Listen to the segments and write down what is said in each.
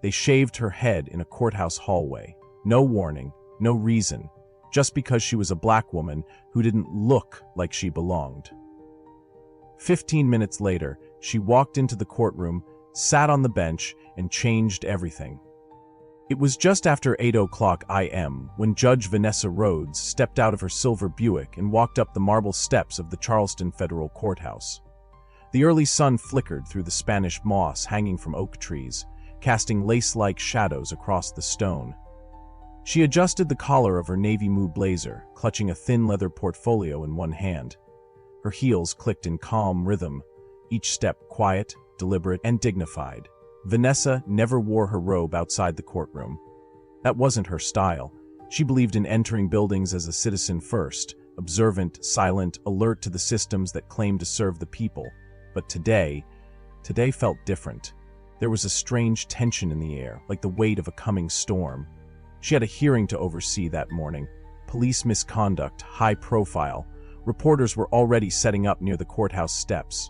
They shaved her head in a courthouse hallway. No warning, no reason, just because she was a black woman who didn't look like she belonged. 15 minutes later, she walked into the courtroom, sat on the bench, and changed everything. It was just after 8:00 a.m. when Judge Vanessa Rhodes stepped out of her silver Buick and walked up the marble steps of the Charleston Federal Courthouse. The early sun flickered through the Spanish moss hanging from oak trees, casting lace-like shadows across the stone. She adjusted the collar of her navy blue blazer, clutching a thin leather portfolio in one hand. Her heels clicked in calm rhythm, each step quiet, deliberate, and dignified. Vanessa never wore her robe outside the courtroom. That wasn't her style. She believed in entering buildings as a citizen first, observant, silent, alert to the systems that claimed to serve the people. But today felt different. There was a strange tension in the air, like the weight of a coming storm. She had a hearing to oversee that morning. Police misconduct, high profile. Reporters were already setting up near the courthouse steps.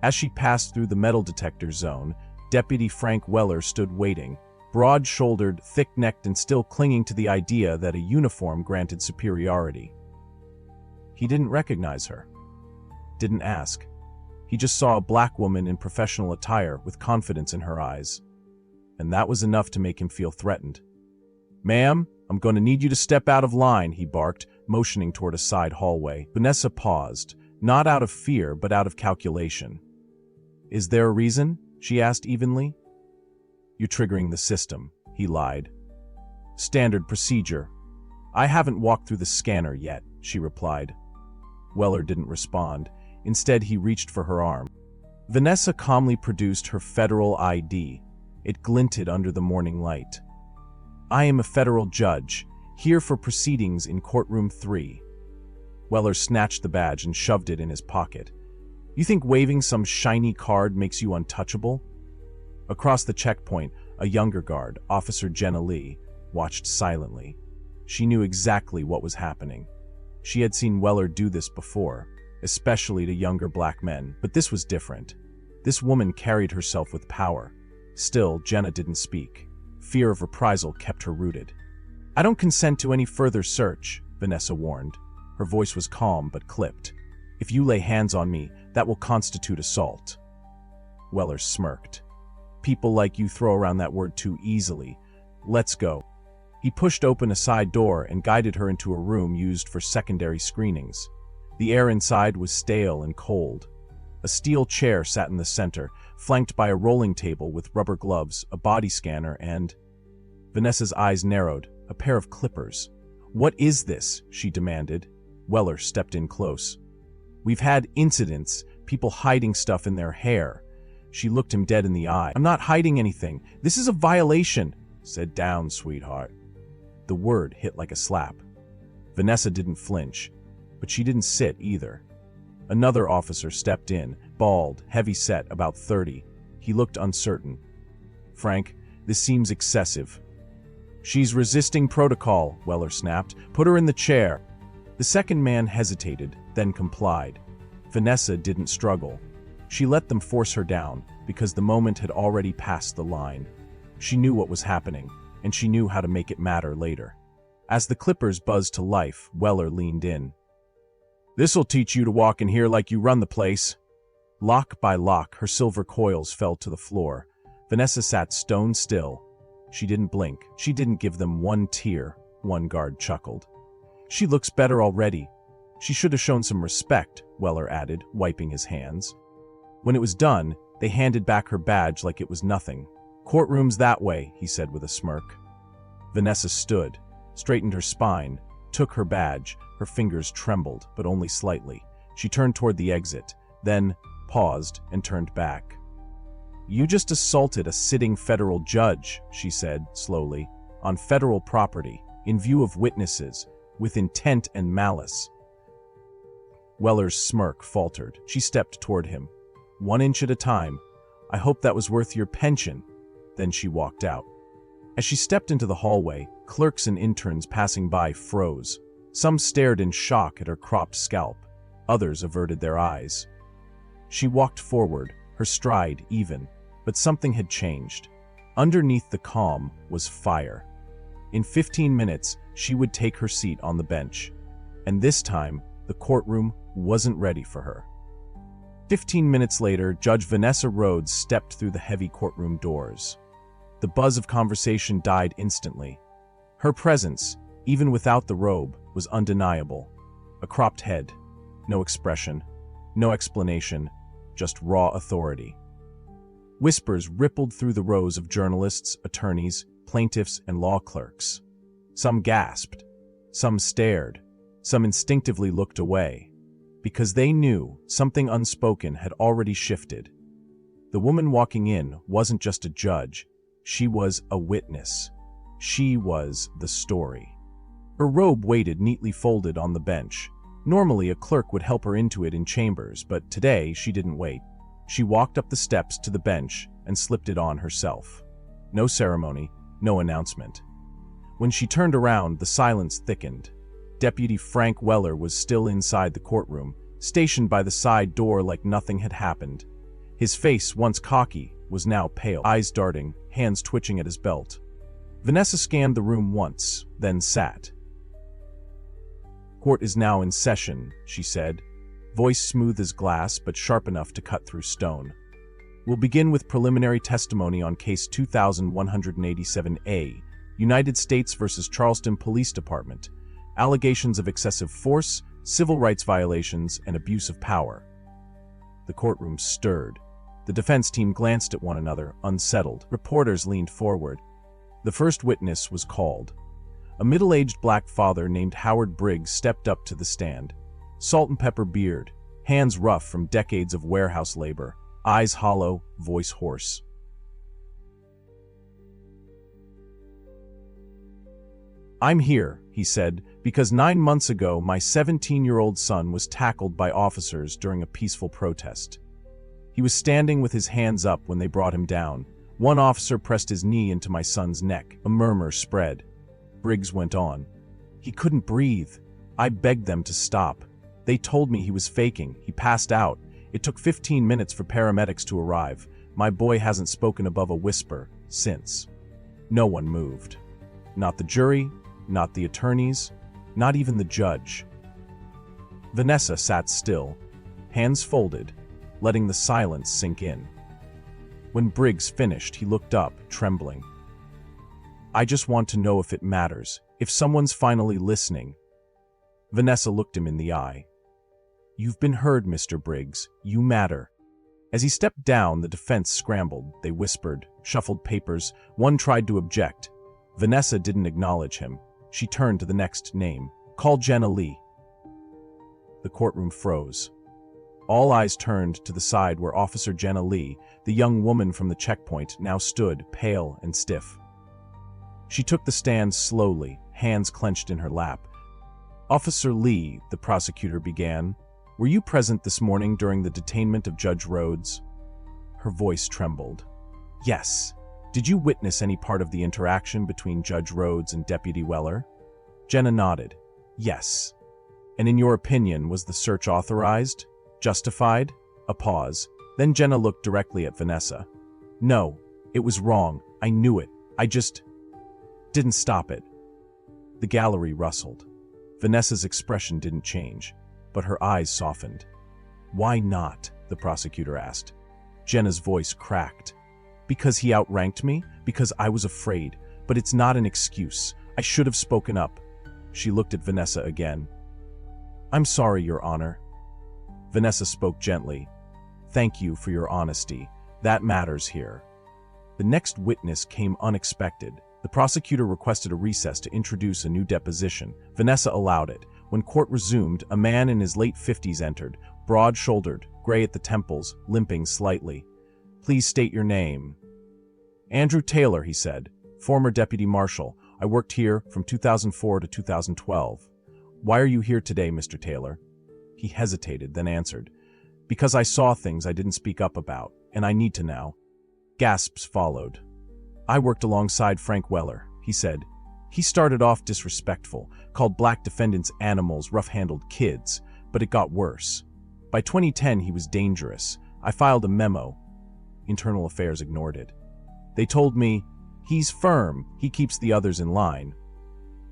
As she passed through the metal detector zone, Deputy Frank Weller stood waiting, broad-shouldered, thick-necked, and still clinging to the idea that a uniform granted superiority. He didn't recognize her. Didn't ask. He just saw a black woman in professional attire with confidence in her eyes. And that was enough to make him feel threatened. "Ma'am, I'm going to need you to step out of line," he barked, motioning toward a side hallway. Vanessa paused, not out of fear but out of calculation. "Is there a reason?" she asked evenly. "You're triggering the system," he lied. "Standard procedure." "I haven't walked through the scanner yet," she replied. Weller didn't respond. Instead, he reached for her arm. Vanessa calmly produced her federal ID. It glinted under the morning light. "I am a federal judge, here for proceedings in courtroom 3. Weller snatched the badge and shoved it in his pocket. "You think waving some shiny card makes you untouchable?" Across the checkpoint, a younger guard, Officer Jenna Lee, watched silently. She knew exactly what was happening. She had seen Weller do this before, especially to younger black men, but this was different. This woman carried herself with power. Still, Jenna didn't speak. Fear of reprisal kept her rooted. "I don't consent to any further search," Vanessa warned. Her voice was calm but clipped. "If you lay hands on me, that will constitute assault." Weller smirked. "People like you throw around that word too easily. Let's go." He pushed open a side door and guided her into a room used for secondary screenings. The air inside was stale and cold. A steel chair sat in the center, flanked by a rolling table with rubber gloves, a body scanner, and... Vanessa's eyes narrowed. A pair of clippers. "What is this?" she demanded. Weller stepped in close. "We've had incidents, people hiding stuff in their hair." She looked him dead in the eye. "I'm not hiding anything. This is a violation." "Sit down, sweetheart." The word hit like a slap. Vanessa didn't flinch, but she didn't sit either. Another officer stepped in, bald, heavy-set, about 30. He looked uncertain. "Frank, this seems excessive." "She's resisting protocol," Weller snapped. "Put her in the chair." The second man hesitated, then complied. Vanessa didn't struggle. She let them force her down, because the moment had already passed the line. She knew what was happening, and she knew how to make it matter later. As the clippers buzzed to life, Weller leaned in. "This'll teach you to walk in here like you run the place." Lock by lock, her silver coils fell to the floor. Vanessa sat stone still. She didn't blink. She didn't give them one tear, one guard chuckled. "She looks better already. She should have shown some respect," Weller added, wiping his hands. When it was done, they handed back her badge like it was nothing. "Courtroom's that way," he said with a smirk. Vanessa stood, straightened her spine, took her badge. Her fingers trembled, but only slightly. She turned toward the exit, then paused and turned back. "You just assaulted a sitting federal judge," she said slowly, "on federal property, in view of witnesses, with intent and malice." Weller's smirk faltered. She stepped toward him. "1 inch at a time. I hope that was worth your pension." Then she walked out. As she stepped into the hallway, clerks and interns passing by froze. Some stared in shock at her cropped scalp. Others averted their eyes. She walked forward, her stride even. But something had changed. Underneath the calm was fire. In 15 minutes, she would take her seat on the bench. And this time, the courtroom wasn't ready for her. 15 minutes later, Judge Vanessa Rhodes stepped through the heavy courtroom doors. The buzz of conversation died instantly. Her presence, even without the robe, was undeniable. A cropped head, no expression, no explanation, just raw authority. Whispers rippled through the rows of journalists, attorneys, plaintiffs, and law clerks. Some gasped, some stared, some instinctively looked away, because they knew something unspoken had already shifted. The woman walking in wasn't just a judge, she was a witness. She was the story. Her robe waited neatly folded on the bench. Normally, a clerk would help her into it in chambers, but today she didn't wait. She walked up the steps to the bench and slipped it on herself. No ceremony, no announcement. When she turned around, the silence thickened. Deputy Frank Weller was still inside the courtroom, stationed by the side door like nothing had happened. His face, once cocky, was now pale, eyes darting, hands twitching at his belt. Vanessa scanned the room once, then sat. "Court is now in session," she said, voice smooth as glass but sharp enough to cut through stone. "We'll begin with preliminary testimony on Case 2187A, United States versus Charleston Police Department, allegations of excessive force, civil rights violations, and abuse of power." The courtroom stirred. The defense team glanced at one another, unsettled. Reporters leaned forward. The first witness was called. A middle-aged black father named Howard Briggs stepped up to the stand. Salt and pepper beard, hands rough from decades of warehouse labor, eyes hollow, voice hoarse. "I'm here," he said, "because 9 months ago my 17-year-old son was tackled by officers during a peaceful protest. He was standing with his hands up when they brought him down. One officer pressed his knee into my son's neck. A murmur spread." Briggs went on. "He couldn't breathe. I begged them to stop. They told me he was faking. He passed out. It took 15 minutes for paramedics to arrive. My boy hasn't spoken above a whisper since." No one moved. Not the jury, not the attorneys, not even the judge. Vanessa sat still, hands folded, letting the silence sink in. When Briggs finished, he looked up, trembling. "I just want to know if it matters, if someone's finally listening." Vanessa looked him in the eye. "You've been heard, Mr. Briggs. You matter." As he stepped down, the defense scrambled. They whispered, shuffled papers. One tried to object. Vanessa didn't acknowledge him. She turned to the next name. "Call Jenna Lee." The courtroom froze. All eyes turned to the side where Officer Jenna Lee, the young woman from the checkpoint, now stood, pale and stiff. She took the stand slowly, hands clenched in her lap. "Officer Lee," the prosecutor began, "were you present this morning during the detainment of Judge Rhodes?" Her voice trembled. "Yes. Did you witness any part of the interaction between Judge Rhodes and Deputy Weller?" Jenna nodded. "Yes. And in your opinion, was the search authorized? Justified?" A pause. Then Jenna looked directly at Vanessa. "No, it was wrong. I knew it. I just didn't stop it." The gallery rustled. Vanessa's expression didn't change, but her eyes softened. "Why not?" the prosecutor asked. Jenna's voice cracked. "Because he outranked me? Because I was afraid. But it's not an excuse. I should have spoken up." She looked at Vanessa again. "I'm sorry, Your Honor." Vanessa spoke gently. "Thank you for your honesty. That matters here." The next witness came unexpected. The prosecutor requested a recess to introduce a new deposition. Vanessa allowed it. When court resumed, a man in his late 50s entered, broad-shouldered, gray at the temples, limping slightly. "Please state your name." "Andrew Taylor," he said, "former deputy marshal. I worked here from 2004 to 2012. Why are you here today, Mr. Taylor?" He hesitated, then answered, "Because I saw things I didn't speak up about, and I need to now." Gasps followed. "I worked alongside Frank Weller," he said. "He started off disrespectful, called black defendants animals, rough-handled kids, but it got worse. By 2010, he was dangerous. I filed a memo." Internal Affairs ignored it. They told me, "He's firm, he keeps the others in line."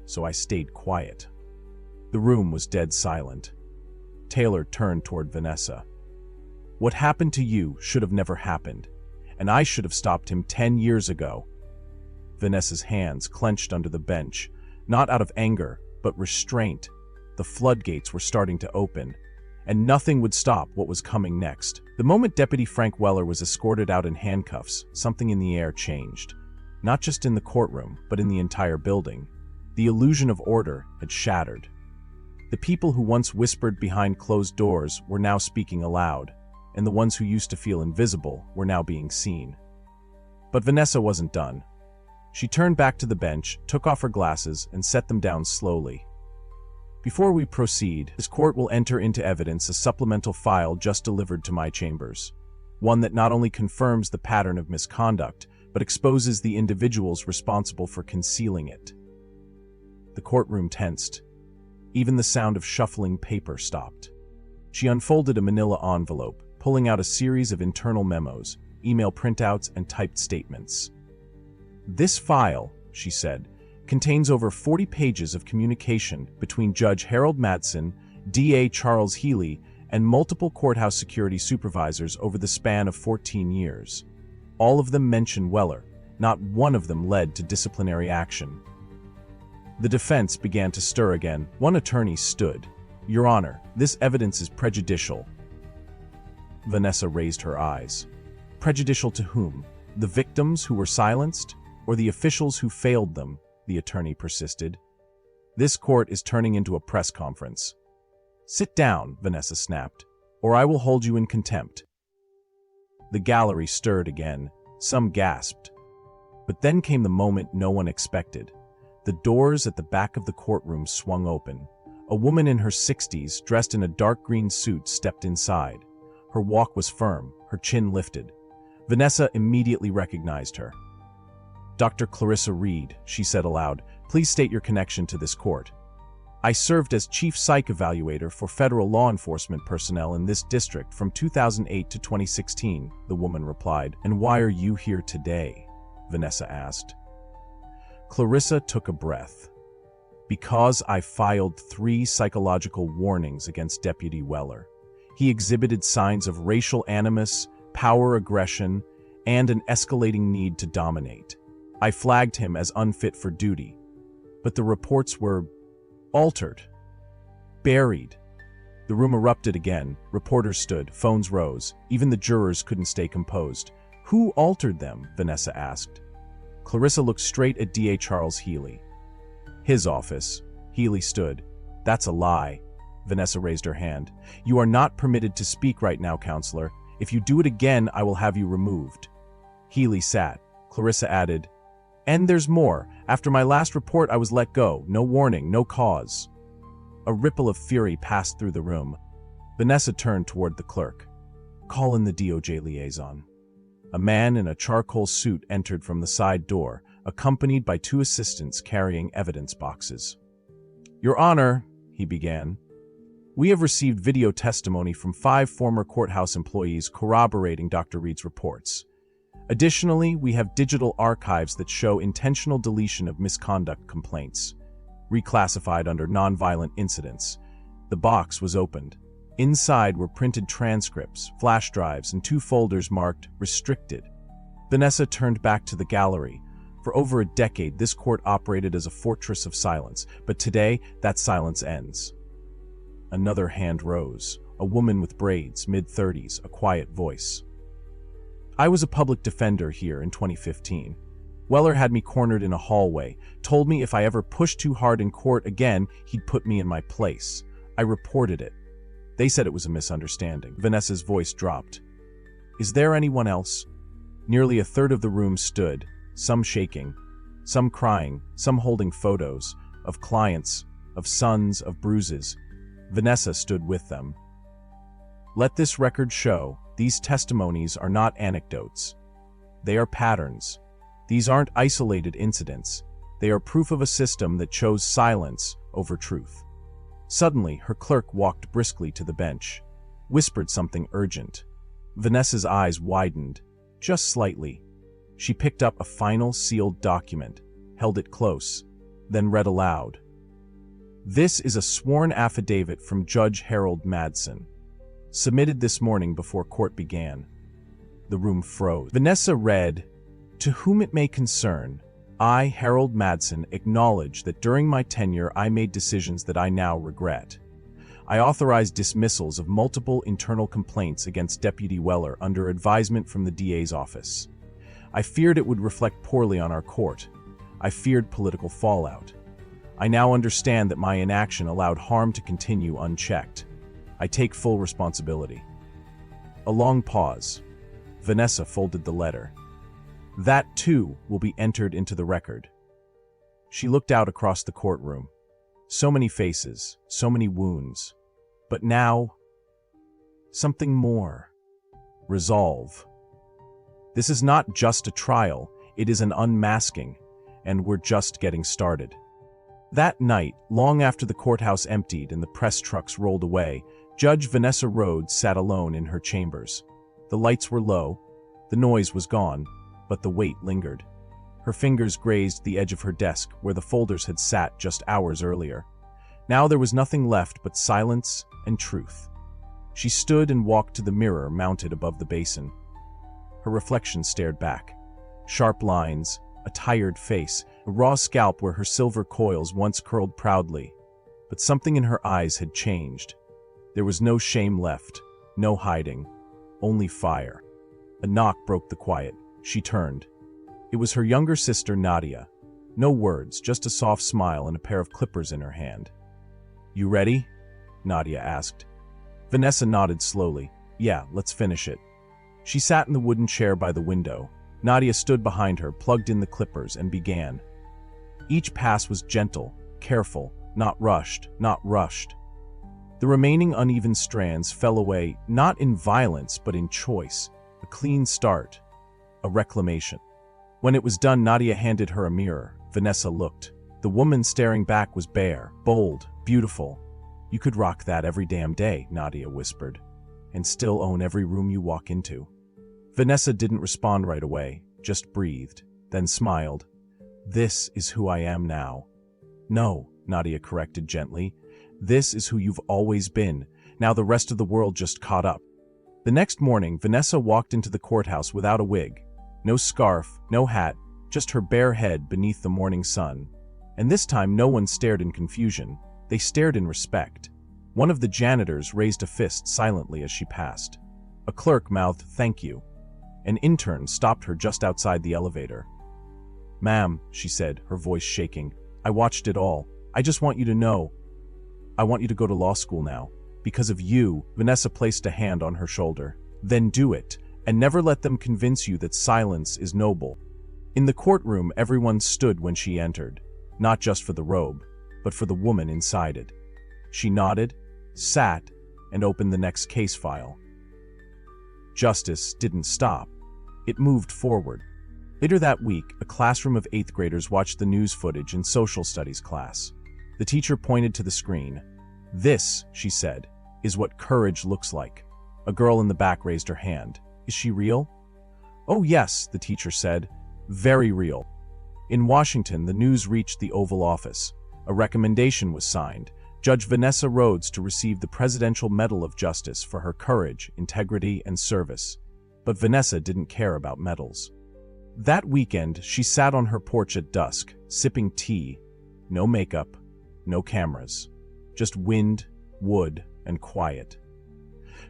So I stayed quiet. The room was dead silent. Taylor turned toward Vanessa. "What happened to you should have never happened, and I should have stopped him 10 years ago." Vanessa's hands clenched under the bench, not out of anger, but restraint. The floodgates were starting to open, and nothing would stop what was coming next. The moment Deputy Frank Weller was escorted out in handcuffs, something in the air changed. Not just in the courtroom, but in the entire building. The illusion of order had shattered. The people who once whispered behind closed doors were now speaking aloud, and the ones who used to feel invisible were now being seen. But Vanessa wasn't done. She turned back to the bench, took off her glasses, and set them down slowly. "Before we proceed, this court will enter into evidence a supplemental file just delivered to my chambers. One that not only confirms the pattern of misconduct, but exposes the individuals responsible for concealing it." The courtroom tensed. Even the sound of shuffling paper stopped. She unfolded a manila envelope, pulling out a series of internal memos, email printouts, and typed statements. "This file," she said, "contains over 40 pages of communication between Judge Harold Madsen, DA Charles Healy, and multiple courthouse security supervisors over the span of 14 years. All of them mention Weller. Not one of them led to disciplinary action." The defense began to stir again. One attorney stood. "Your Honor, this evidence is prejudicial." Vanessa raised her eyes. "Prejudicial to whom? The victims who were silenced? Or the officials who failed them?" the attorney persisted. "This court is turning into a press conference." "Sit down," Vanessa snapped, "or I will hold you in contempt." The gallery stirred again. Some gasped. But then came the moment no one expected. The doors at the back of the courtroom swung open. A woman in her 60s, dressed in a dark green suit, stepped inside. Her walk was firm, her chin lifted. Vanessa immediately recognized her. "Dr. Clarissa Reed," she said aloud, "please state your connection to this court." "I served as chief psych evaluator for federal law enforcement personnel in this district from 2008 to 2016, the woman replied. "And why are you here today?" Vanessa asked. Clarissa took a breath. "Because I filed 3 psychological warnings against Deputy Weller. He exhibited signs of racial animus, power aggression, and an escalating need to dominate. I flagged him as unfit for duty. But the reports were altered. Buried." The room erupted again. Reporters stood, phones rose. Even the jurors couldn't stay composed. "Who altered them?" Vanessa asked. Clarissa looked straight at DA Charles Healy. "His office." Healy stood. "That's a lie." Vanessa raised her hand. "You are not permitted to speak right now, counselor. If you do it again, I will have you removed." Healy sat. Clarissa added, "And there's more. After my last report, I was let go. No warning, no cause." A ripple of fury passed through the room. Vanessa turned toward the clerk. "Call in the DOJ liaison." A man in a charcoal suit entered from the side door, accompanied by 2 assistants carrying evidence boxes. "Your Honor," he began, "we have received video testimony from 5 former courthouse employees corroborating Dr. Reed's reports. Additionally, we have digital archives that show intentional deletion of misconduct complaints, reclassified under nonviolent incidents." The box was opened. Inside were printed transcripts, flash drives, and 2 folders marked "Restricted." Vanessa turned back to the gallery. For over a decade, this court operated as a fortress of silence, but today, that silence ends. Another hand rose. A woman with braids, mid-30s, a quiet voice. "I was a public defender here in 2015. Weller had me cornered in a hallway, told me if I ever pushed too hard in court again, he'd put me in my place. I reported it. They said it was a misunderstanding." Vanessa's voice dropped. "Is there anyone else?" Nearly a third of the room stood, some shaking, some crying, some holding photos of clients, of sons, of bruises. Vanessa stood with them. "Let this record show, these testimonies are not anecdotes. They are patterns. These aren't isolated incidents. They are proof of a system that chose silence over truth." Suddenly, her clerk walked briskly to the bench, whispered something urgent. Vanessa's eyes widened. just slightly. She picked up a final sealed document, held it close, then read aloud. "This is a sworn affidavit from Judge Harold Madsen, submitted this morning before court began." The room froze. Vanessa read, "To whom it may concern, I, Harold Madsen, acknowledge that during my tenure I made decisions that I now regret. I authorized dismissals of multiple internal complaints against Deputy Weller under advisement from the DA's office. I feared it would reflect poorly on our court. I feared political fallout. I now understand that my inaction allowed harm to continue unchecked. I take full responsibility." A long pause. Vanessa folded the letter. "That, too, will be entered into the record." She looked out across the courtroom. So many faces, so many wounds. But now, something more. Resolve. This is not just a trial, it is an unmasking, and we're just getting started. That night, long after the courthouse emptied and the press trucks rolled away, Judge Vanessa Rhodes sat alone in her chambers. The lights were low, the noise was gone, but the weight lingered. Her fingers grazed the edge of her desk where the folders had sat just hours earlier. Now there was nothing left but silence and truth. She stood and walked to the mirror mounted above the basin. Her reflection stared back. Sharp lines, a tired face, a raw scalp where her silver coils once curled proudly. But something in her eyes had changed. There was no shame left, no hiding, only fire. A knock broke the quiet. She turned. It was her younger sister, Nadia. No words, just a soft smile and a pair of clippers in her hand. "You ready?" Nadia asked. Vanessa nodded slowly. "Yeah, let's finish it." She sat in the wooden chair by the window. Nadia stood behind her, plugged in the clippers, and began. Each pass was gentle, careful, not rushed. The remaining uneven strands fell away, not in violence, but in choice. A clean start. A reclamation. When it was done, Nadia handed her a mirror. Vanessa looked. The woman staring back was bare, bold, beautiful. "You could rock that every damn day," Nadia whispered, "and still own every room you walk into." Vanessa didn't respond right away, just breathed, then smiled. "This is who I am now." "No," Nadia corrected gently. "This is who you've always been. Now the rest of the world just caught up." The next morning, Vanessa walked into the courthouse without a wig. No scarf, no hat, just her bare head beneath the morning sun. And this time no one stared in confusion. They stared in respect. One of the janitors raised a fist silently as she passed. A clerk mouthed, "Thank you." An intern stopped her just outside the elevator. "Ma'am," she said, her voice shaking, "I watched it all. I just want you to know. I want you to go to law school now. Because of you." Vanessa placed a hand on her shoulder. "Then do it. And never let them convince you that silence is noble." In the courtroom, everyone stood when she entered, not just for the robe, but for the woman inside it. She nodded, sat, and opened the next case file. Justice didn't stop. It moved forward. Later that week, a classroom of 8th graders watched the news footage in social studies class. The teacher pointed to the screen. "This," she said, "is what courage looks like." A girl in the back raised her hand. "Is she real?" "Oh yes," the teacher said. "Very real." In Washington, the news reached the Oval Office. A recommendation was signed, Judge Vanessa Rhodes to receive the Presidential Medal of Justice for her courage, integrity, and service. But Vanessa didn't care about medals. That weekend, she sat on her porch at dusk, sipping tea. No makeup, no cameras. Just wind, wood, and quiet.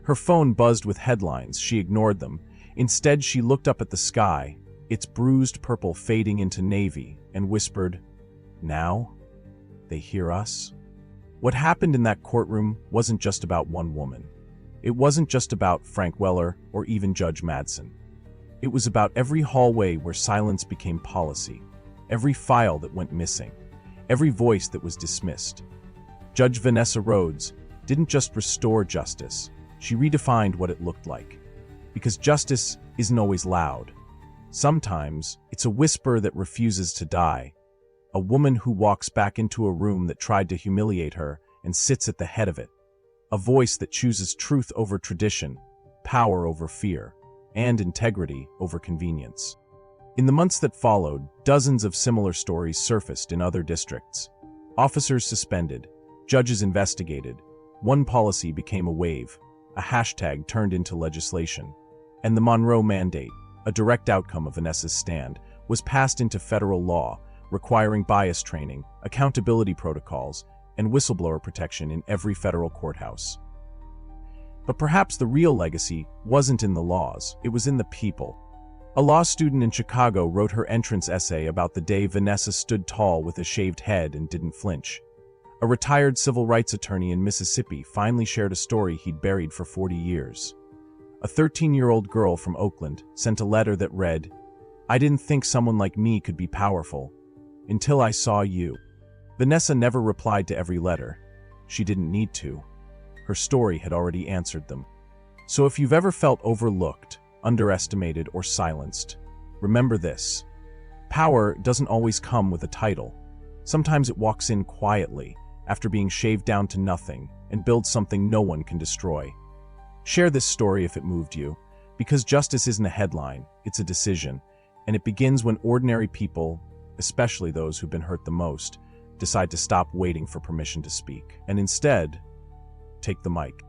Her phone buzzed with headlines. She ignored them. Instead, she looked up at the sky, its bruised purple fading into navy, and whispered, "Now? They hear us?" What happened in that courtroom wasn't just about one woman. It wasn't just about Frank Weller or even Judge Madsen. It was about every hallway where silence became policy, every file that went missing, every voice that was dismissed. Judge Vanessa Rhodes didn't just restore justice. She redefined what it looked like. Because justice isn't always loud. Sometimes, it's a whisper that refuses to die. A woman who walks back into a room that tried to humiliate her and sits at the head of it. A voice that chooses truth over tradition, power over fear. and integrity over convenience. In the months that followed, dozens of similar stories surfaced in other districts. Officers suspended, judges investigated. One policy became a wave, a hashtag turned into legislation. And the Monroe Mandate, a direct outcome of Vanessa's stand, was passed into federal law, requiring bias training, accountability protocols, and whistleblower protection in every federal courthouse. But perhaps the real legacy wasn't in the laws, it was in the people. A law student in Chicago wrote her entrance essay about the day Vanessa stood tall with a shaved head and didn't flinch. A retired civil rights attorney in Mississippi finally shared a story he'd buried for 40 years. A 13-year-old girl from Oakland sent a letter that read, "I didn't think someone like me could be powerful, until I saw you." Vanessa never replied to every letter. She didn't need to. Her story had already answered them. So if you've ever felt overlooked, underestimated, or silenced, remember this. Power doesn't always come with a title. Sometimes it walks in quietly, after being shaved down to nothing, and builds something no one can destroy. Share this story if it moved you, because justice isn't a headline, it's a decision, and it begins when ordinary people, especially those who've been hurt the most, decide to stop waiting for permission to speak, and instead, take the mic.